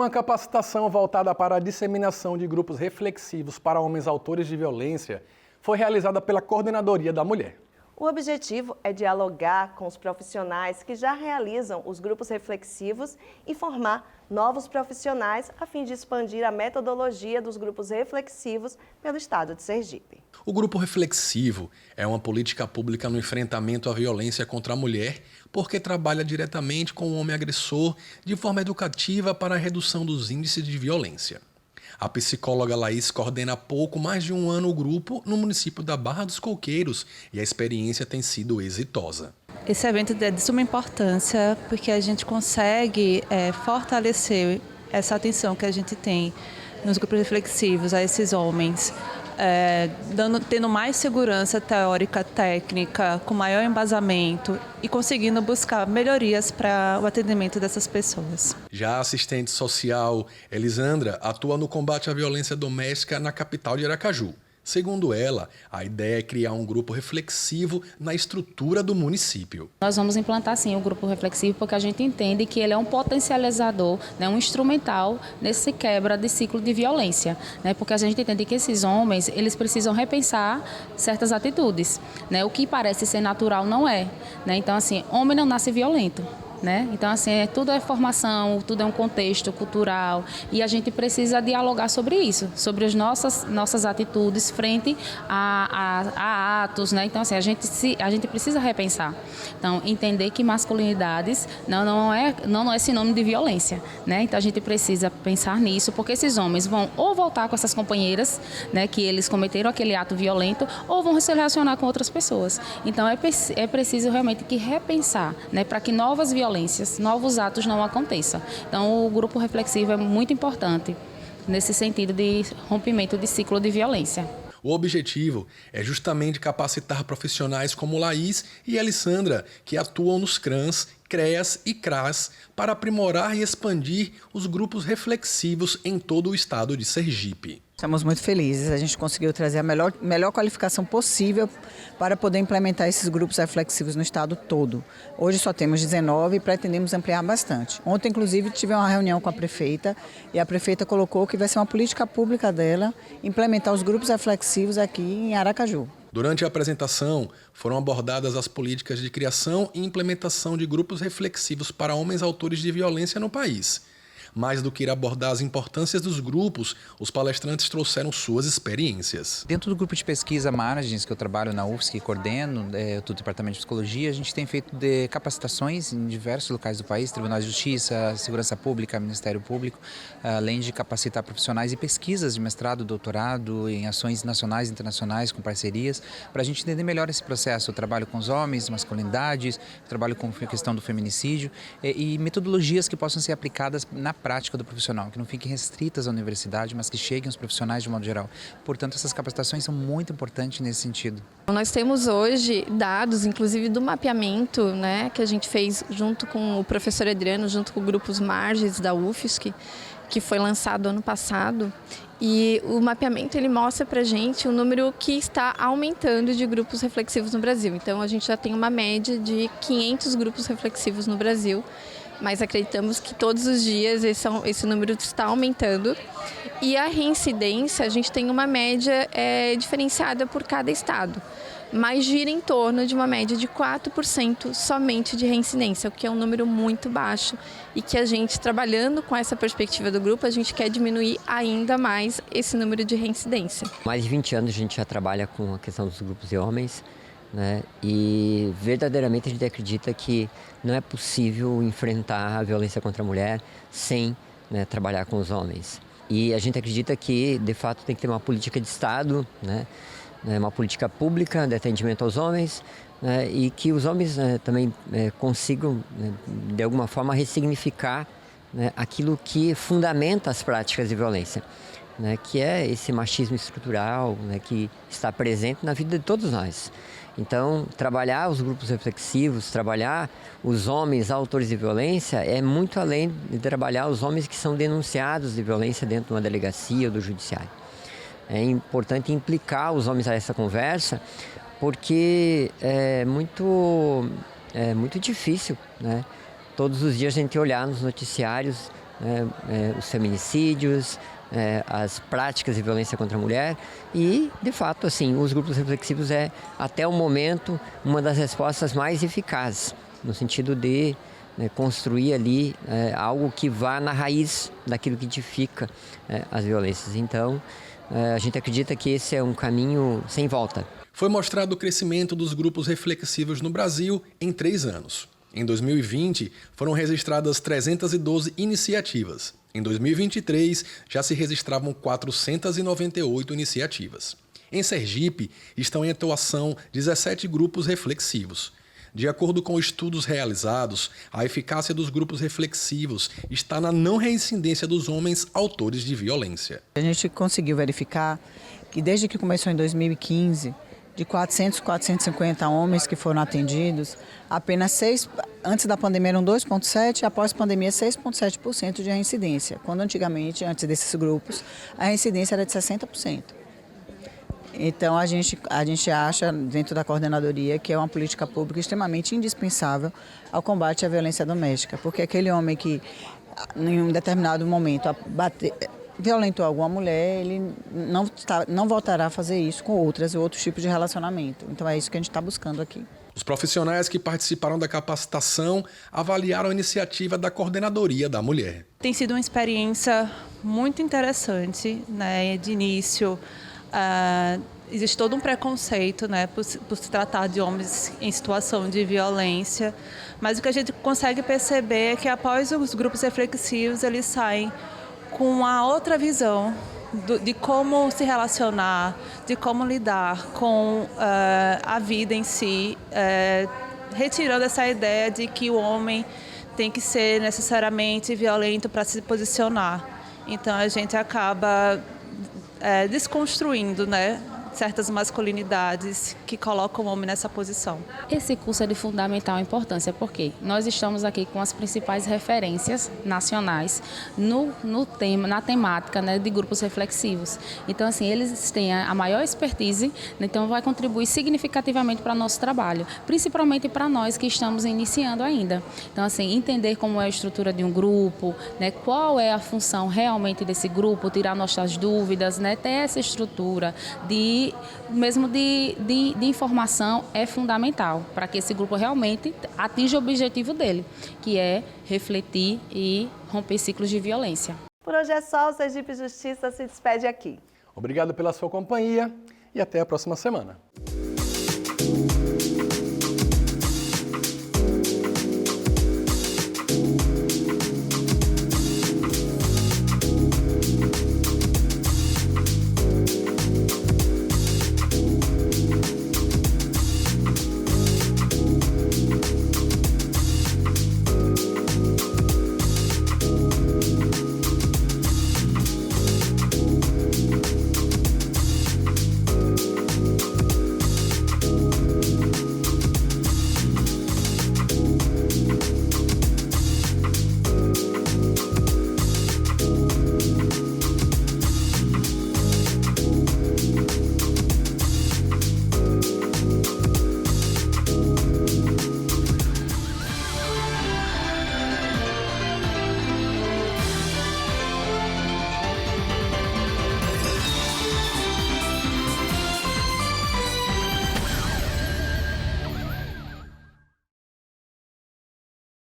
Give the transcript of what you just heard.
Uma capacitação voltada para a disseminação de grupos reflexivos para homens autores de violência foi realizada pela Coordenadoria da Mulher. O objetivo é dialogar com os profissionais que já realizam os grupos reflexivos e formar novos profissionais a fim de expandir a metodologia dos grupos reflexivos pelo estado de Sergipe. O grupo reflexivo é uma política pública no enfrentamento à violência contra a mulher, porque trabalha diretamente com o homem agressor de forma educativa para a redução dos índices de violência. A psicóloga Laís coordena há pouco mais de um ano o grupo no município da Barra dos Coqueiros e a experiência tem sido exitosa. Esse evento é de suma importância porque a gente consegue fortalecer essa atenção que a gente tem nos grupos reflexivos a esses homens, tendo mais segurança teórica, técnica, com maior embasamento e conseguindo buscar melhorias para o atendimento dessas pessoas. Já a assistente social Elisandra atua no combate à violência doméstica na capital de Aracaju. Segundo ela, a ideia é criar um grupo reflexivo na estrutura do município. Nós vamos implantar sim o grupo reflexivo porque a gente entende que ele é um potencializador, né, um instrumental nesse quebra de ciclo de violência, né, porque a gente entende que esses homens eles precisam repensar certas atitudes, né, o que parece ser natural não é, né, então assim, homem não nasce violento. Né? Então, assim, tudo é formação, tudo é um contexto cultural e a gente precisa dialogar sobre isso, sobre as nossas atitudes frente a atos, né? Então, assim, a gente precisa repensar. Então, entender que masculinidades não é sinônimo de violência, né? Então, a gente precisa pensar nisso, porque esses homens vão ou voltar com essas companheiras, né, que eles cometeram aquele ato violento, ou vão se relacionar com outras pessoas. Então, é preciso realmente que repensar, né, para que novas violências, novos atos não aconteçam. Então, o grupo reflexivo é muito importante nesse sentido de rompimento de ciclo de violência. O objetivo é justamente capacitar profissionais como Laís e Alessandra, que atuam nos CRANs, CREAS e CRAS, para aprimorar e expandir os grupos reflexivos em todo o estado de Sergipe. Estamos muito felizes, a gente conseguiu trazer a melhor qualificação possível para poder implementar esses grupos reflexivos no estado todo. Hoje só temos 19 e pretendemos ampliar bastante. Ontem, inclusive, tive uma reunião com a prefeita e a prefeita colocou que vai ser uma política pública dela implementar os grupos reflexivos aqui em Aracaju. Durante a apresentação, foram abordadas as políticas de criação e implementação de grupos reflexivos para homens autores de violência no país. Mais do que ir abordar as importâncias dos grupos, os palestrantes trouxeram suas experiências. Dentro do grupo de pesquisa Margens, que eu trabalho na UFSC e coordeno, do Departamento de Psicologia, a gente tem feito capacitações em diversos locais do país, Tribunal de Justiça, Segurança Pública, Ministério Público, além de capacitar profissionais e pesquisas de mestrado, doutorado, em ações nacionais e internacionais, com parcerias, para a gente entender melhor esse processo. Eu trabalho com os homens, masculinidades, trabalho com a questão do feminicídio e metodologias que possam ser aplicadas na prática do profissional, que não fiquem restritas à universidade, mas que cheguem aos profissionais de modo geral. Portanto, essas capacitações são muito importantes nesse sentido. Nós temos hoje dados, inclusive do mapeamento, né, que a gente fez junto com o professor Adriano, junto com grupos Margens da UFSC, que foi lançado ano passado. E o mapeamento ele mostra para a gente o número que está aumentando de grupos reflexivos no Brasil. Então, a gente já tem uma média de 500 grupos reflexivos no Brasil, mas acreditamos que todos os dias esse número está aumentando. E a reincidência, a gente tem uma média diferenciada por cada estado, mas gira em torno de uma média de 4% somente de reincidência, o que é um número muito baixo e que a gente, trabalhando com essa perspectiva do grupo, a gente quer diminuir ainda mais esse número de reincidência. Mais de 20 anos a gente já trabalha com a questão dos grupos de homens, né? E verdadeiramente a gente acredita que não é possível enfrentar a violência contra a mulher sem, né, trabalhar com os homens. E a gente acredita que, de fato, tem que ter uma política de Estado, né? Uma política pública de atendimento aos homens, né? E que os homens também consigam, né, de alguma forma, ressignificar, né, aquilo que fundamenta as práticas de violência, né, que é esse machismo estrutural, né, que está presente na vida de todos nós. Então, trabalhar os grupos reflexivos, trabalhar os homens autores de violência é muito além de trabalhar os homens que são denunciados de violência dentro de uma delegacia ou do judiciário. É importante implicar os homens a essa conversa, porque é muito difícil, né? Todos os dias a gente olhar nos noticiários os feminicídios, as práticas de violência contra a mulher e, de fato, assim, os grupos reflexivos até o momento, uma das respostas mais eficazes, no sentido de construir ali algo que vá na raiz daquilo que edifica as violências. Então, a gente acredita que esse é um caminho sem volta. Foi mostrado o crescimento dos grupos reflexivos no Brasil em 3 anos. Em 2020, foram registradas 312 iniciativas. Em 2023, já se registravam 498 iniciativas. Em Sergipe, estão em atuação 17 grupos reflexivos. De acordo com estudos realizados, a eficácia dos grupos reflexivos está na não reincidência dos homens autores de violência. A gente conseguiu verificar que desde que começou em 2015, de 450 homens que foram atendidos, apenas 6, antes da pandemia eram 2,7%, após a pandemia 6,7% de reincidência, quando antigamente, antes desses grupos, a reincidência era de 60%. Então, a gente acha, dentro da coordenadoria, que é uma política pública extremamente indispensável ao combate à violência doméstica, porque aquele homem que, em um determinado momento, violentou alguma mulher, ele não voltará a fazer isso com outros tipos de relacionamento. Então, é isso que a gente está buscando aqui. Os profissionais que participaram da capacitação avaliaram a iniciativa da Coordenadoria da Mulher. Tem sido uma experiência muito interessante, né? De início, existe todo um preconceito, né, por se tratar de homens em situação de violência, mas o que a gente consegue perceber é que após os grupos reflexivos, eles saem com uma outra visão de como se relacionar, de como lidar com a vida em si, retirando essa ideia de que o homem tem que ser necessariamente violento para se posicionar. Então a gente acaba desconstruindo, né, certas masculinidades que colocam o homem nessa posição. Esse curso é de fundamental importância, porque nós estamos aqui com as principais referências nacionais no tema, na temática, né, de grupos reflexivos. Então, assim, eles têm a maior expertise, então vai contribuir significativamente para o nosso trabalho, principalmente para nós que estamos iniciando ainda. Então, assim, entender como é a estrutura de um grupo, né, qual é a função realmente desse grupo, tirar nossas dúvidas, né, ter essa estrutura de informação é fundamental para que esse grupo realmente atinja o objetivo dele, que é refletir e romper ciclos de violência. Por hoje é só, o Sergipe Justiça se despede aqui. Obrigado pela sua companhia e até a próxima semana.